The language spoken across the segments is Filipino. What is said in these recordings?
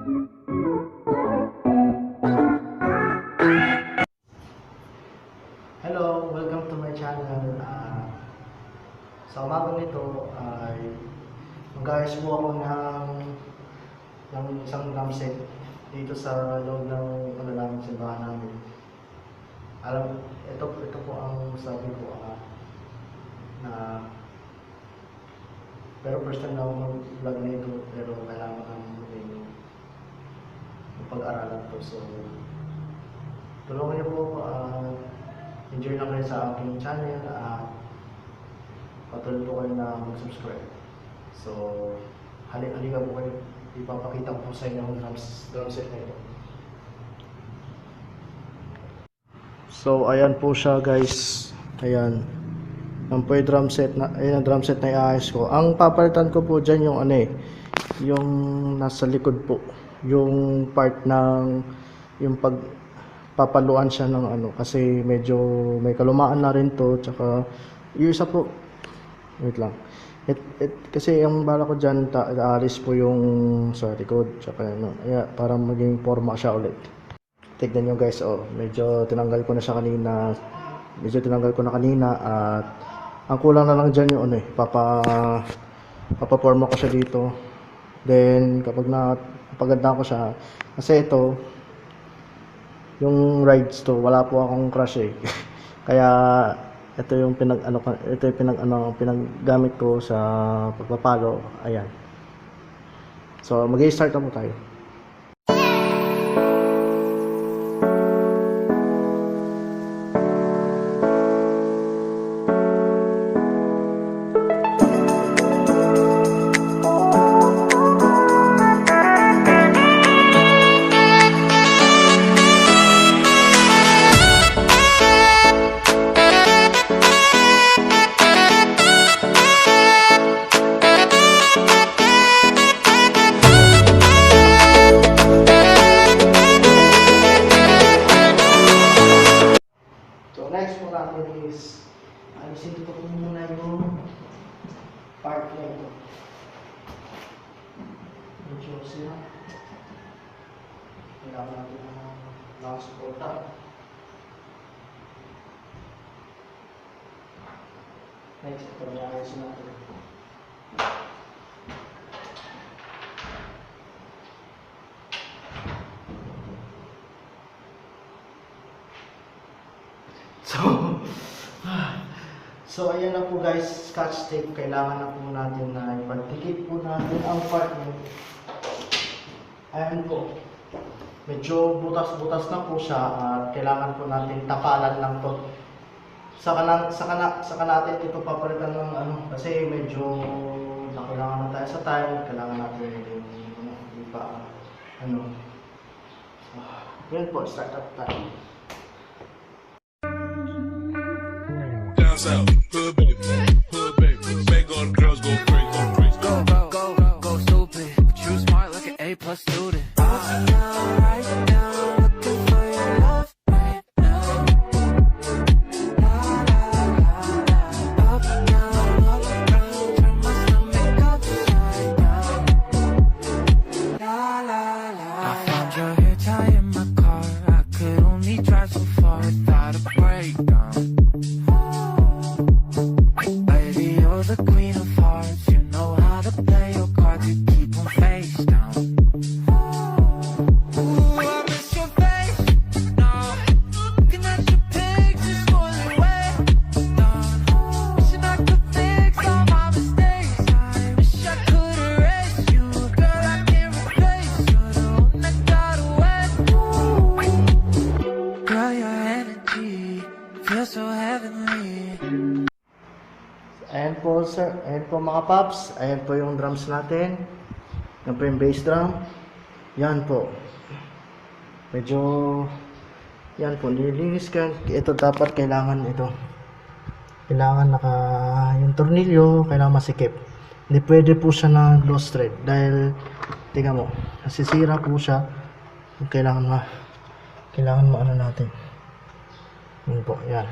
Hello, welcome to my channel. Sa umaga nito ay mag-ayos po ako ng isang drum set dito sa loob ng namin simbahan namin. Ito po ang sabi ko na pero first time na ako mag-vlog na ito, pero kailangan ng pag-aralan to. So tulungan niyo po enjoy lang kayo sa aking channel at patuloy po kayo na mag-subscribe. So, halika po kayo. Ipapakita ko po sa inyo ang drum set na ito. So, ayan po siya guys. Ayan. Yan po yung drum set na, ayan ang drum set na iayos ko. Ang papalitan ko po dyan yung yung nasa likod po. Yung part ng, yung papaluan siya ng kasi medyo may kalumaan na rin to, tsaka yung isa po, wait lang, kasi yung bala ko dyan aalis po yung sa likod, tsaka para maging forma siya ulit. Tignan nyo guys, medyo tinanggal ko na kanina at ang kulang na lang dyan yung papaporma ko siya dito. Then kapag napaganda ko siya, kasi ito yung rides to, wala po akong crush kaya ito yung pinaggamit ko sa pagpapalo. Ayan. So mag-i-start na po tayo. Next po natin is alisin dito po muna yung part na ito. Medyo sila. Kailangan natin ng nakasuporta. Next, ito na alisin natin. So ayan na po guys, scotch tape. Kailangan na po natin na ipagtikit po natin ang part nyo. Ayan po. Medyo butas-butas na po siya at kailangan po natin tapalan lang to. Saka natin ito papalitan ng kasi medyo kailangan na tayo sa time. Kailangan natin yun po, start up tayo. Out, hood baby, make all the girls go crazy, go stupid. But you smart like an A+ student. Right now, looking for your love right now. La la la la, up now, turn my stomach upside down. La la la. I found your hair tie in my car. I could only drive so far without a breakdown. The queen of hearts, you know how to play your cards, you keep them face down. Ooh, I miss your face, no. Looking at your pictures, falling way down. Wishing I could fix all my mistakes. I wish I could erase you, girl, I can't replace you. The one that got away. Girl, your energy feels so heavenly. Ayan po sir, ayan po mga paps, ayan po yung drums natin. Yan po yung bass drum. Yan po. Medyo yan po, nililinis ka. Ito dapat kailangan ito. Kailangan yung tornilyo, kailangan masikip. Hindi pwede po siya na gloss thread dahil tingnan mo, nasisira po siya. Kailangan mo natin. Yan po, yan.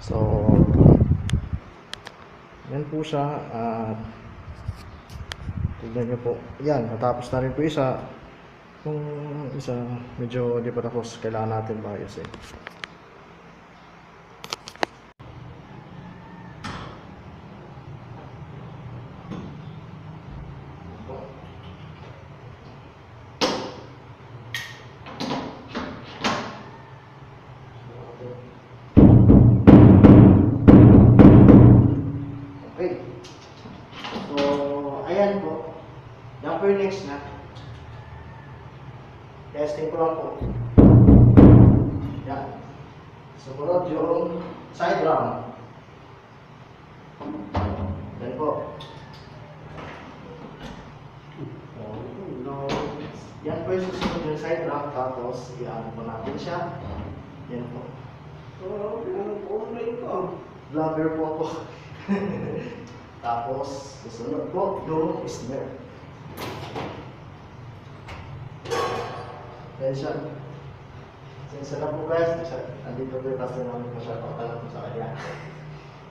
So yan po siya. Tignan nyo po. Yan, natapos na rin po isa. Kung isa, medyo di pa tapos, kailangan natin maayusin. Okay. So, ayan po. Yan po yung next na. Testing ko lang po. Yan. Sumunod yung side drum. Yan po. Yan po yung susunod yung side drum. Tapos, i-ano po natin siya. Yan po. Vlogger po ako. Tapos, susunod po yung snare. Tension. Tension na po guys. Andito po yung kasi namin po siya. Pagkalat po sa kanya.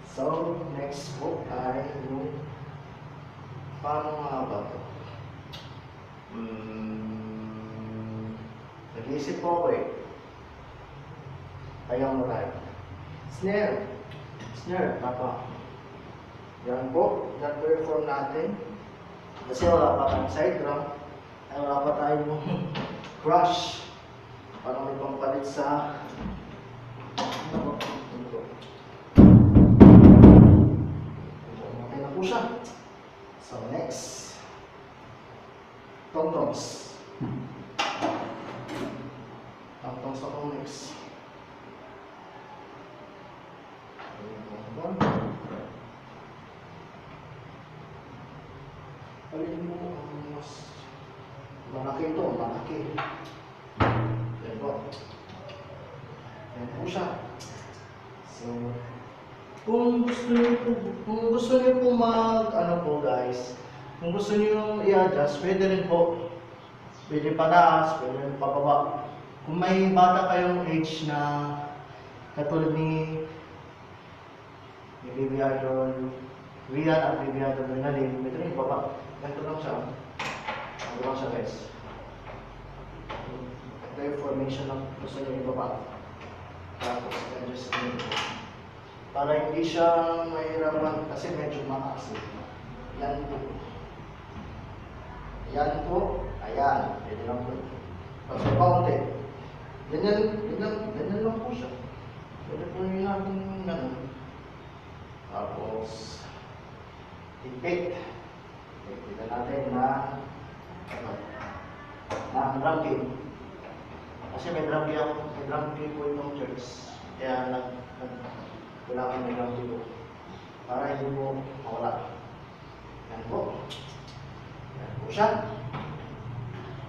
So, next po ay yung paano nga ba ito? Nag-iisip po ako eh. Ayaw mo tayo. Snare. Snare. Tapa. Yan po. Yan po yung form natin. Kasi wala pa tayong side drum. Ay wala pa tayong crush. Parang may pampalit sa okay na po siya. So next, tong-tongs. Tong-tongs ako next. Alin mo ang mas malaki ito, malaki. Yan po. Yan po siya. So, kung gusto niyo po ano po guys, kung gusto niyo i-adjust, pwede rin po. Pwede pataas, pwede rin pababa. Kung may bata kayong age na katulad ni Baby Idol Rian at Baby Idol Bernalin, pwede rin baba. Ganito lang siya. Ganito lang siya guys. Ito yung formation ng gusto niyo ibaba. Tapos, adjust niyo. Para hindi siya mahirapan kasi medyo mataas. Yan po. Yan po. Ayan. Pwede lang po. Tapos paunti. Ganyan lang po siya. Pwede po yung natin ganun. Tapos, tipit. Tignan natin na drum kit. Kasi may drum kit ako. May drum kit po itong church. Kaya kailangan may drum kit po. Para hindi po mawala. Yan po. Yan po siya.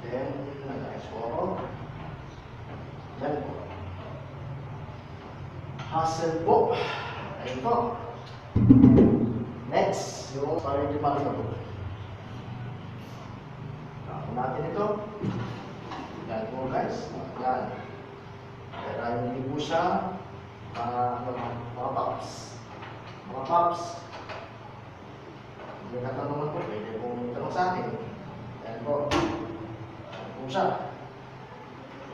Then, nag-ayos po ako. Yan po. Hustle po. Ayun po. Next, yung para hindi makita po. Tapos natin ito. Yan po guys. Yan. Kaya hindi po siya mga pops. Mga pops. Hindi katanungan po. Pwede po tanong sa atin. Yan po. Yan po siya.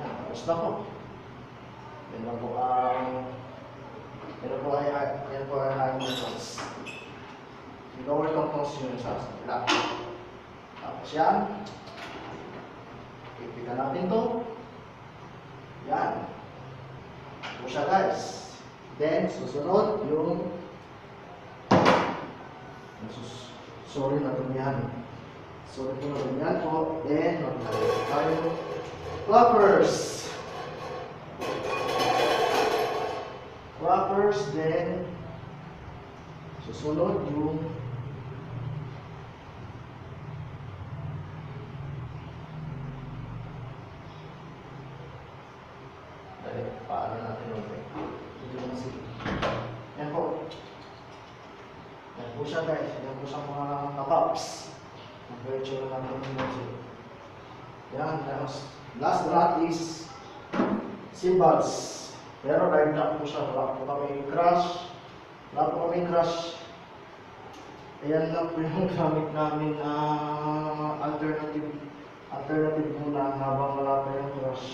Yan. Tapos na po. Yan na po ang yan po ay high motions. Yung lower tong-tongs yun sa kabila. Tapos yan. Ipitan natin to. Yan. Ito siya guys. Then, susunod yung sorry na tumihan. Sorry po na tumihan po. Then, maglalagay tayo clappers. Clappers, then susunod yung paano natin yan po. Yan po siya guys. Yan po siya mga kapaps. Mag-virtual natin yung music. Yan. Last but not least, cymbals. Pero right lang po siya. Wala po kami crush. Wala po kami crush. Ayan lang po yung gamit namin na alternative alternative muna habang wala pa yung crush.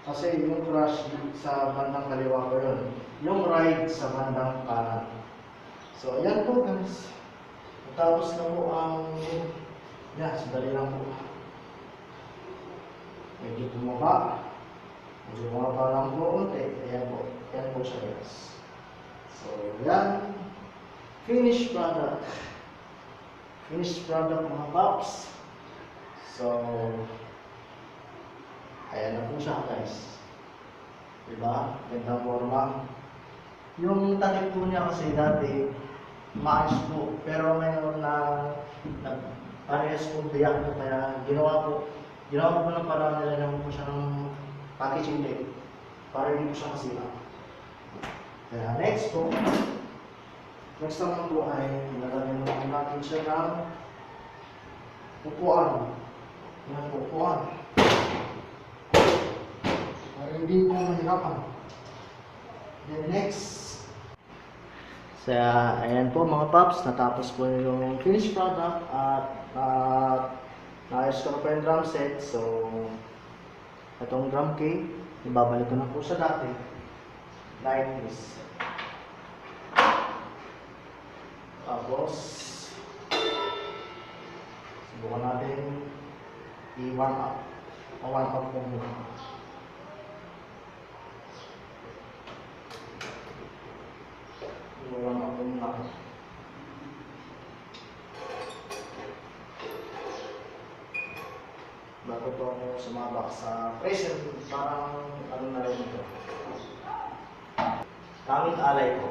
Kasi yung crush sa bandang kaliwa ko yun. Yung ride sa bandang kanan. So, ayan po guys. Tapos na po ang... Yan, sandali lang po. Medyo bumaba. Medyo bumaba lang po unti. Ayan po. Ayan po siya guys. So, yan. Finished product. Finished product mga paps. So, ayan na po siya guys. Diba? Gandang forma. Yung takip po niya kasi dati, maayos po. Pero ngayon na parehas po biyak po. Kaya ginawa ko po ng parang nilagyan po siya ng packaging tape para hindi po siya masira. Kaya next naman po ay nilagyan natin siya ng upuan. Yan po, upuan. Para hindi po mahirapan. Then next. So, ayan po mga paps, natapos po yung finished product at naayos ko na po yung drum set. So, itong drum kit, ibabalik ko na po sa dati. Like this. Tapos, subukan natin i-warm up. Pa-warm up po muna. I-warm up po muna. Bago po ako sumabak sa pressure, parang ano na rin ito. Kaming alay ko.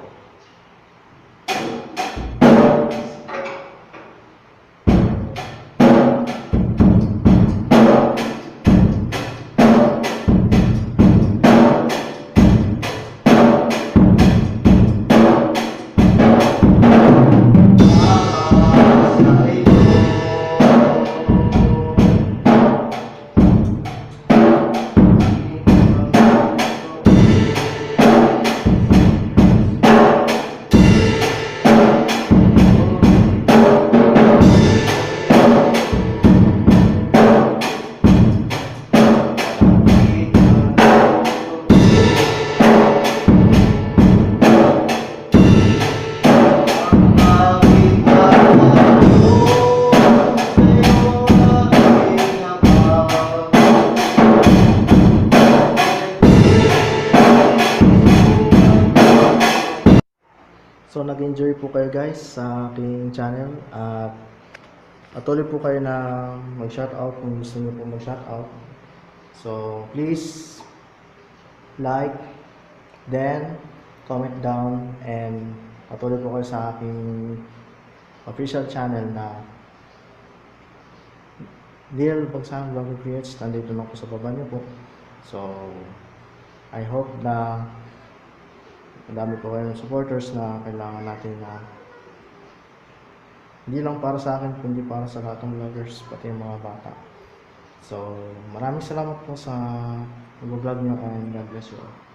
So nag-enjoy po kayo guys sa aking channel at patuloy po kayo na mag-shoutout kung gusto niyo po mag-shoutout. So please like, then comment down and patuloy po kayo sa aking official channel na Dear Magsanoc Vlog Creates. Nandito lang po sa baba niyo po. So I hope na madami po kayong supporters na kailangan natin na hindi lang para sa akin kundi para sa lahat ng vloggers pati yung mga bata. So maraming salamat po sa vlog nyo and God bless you all.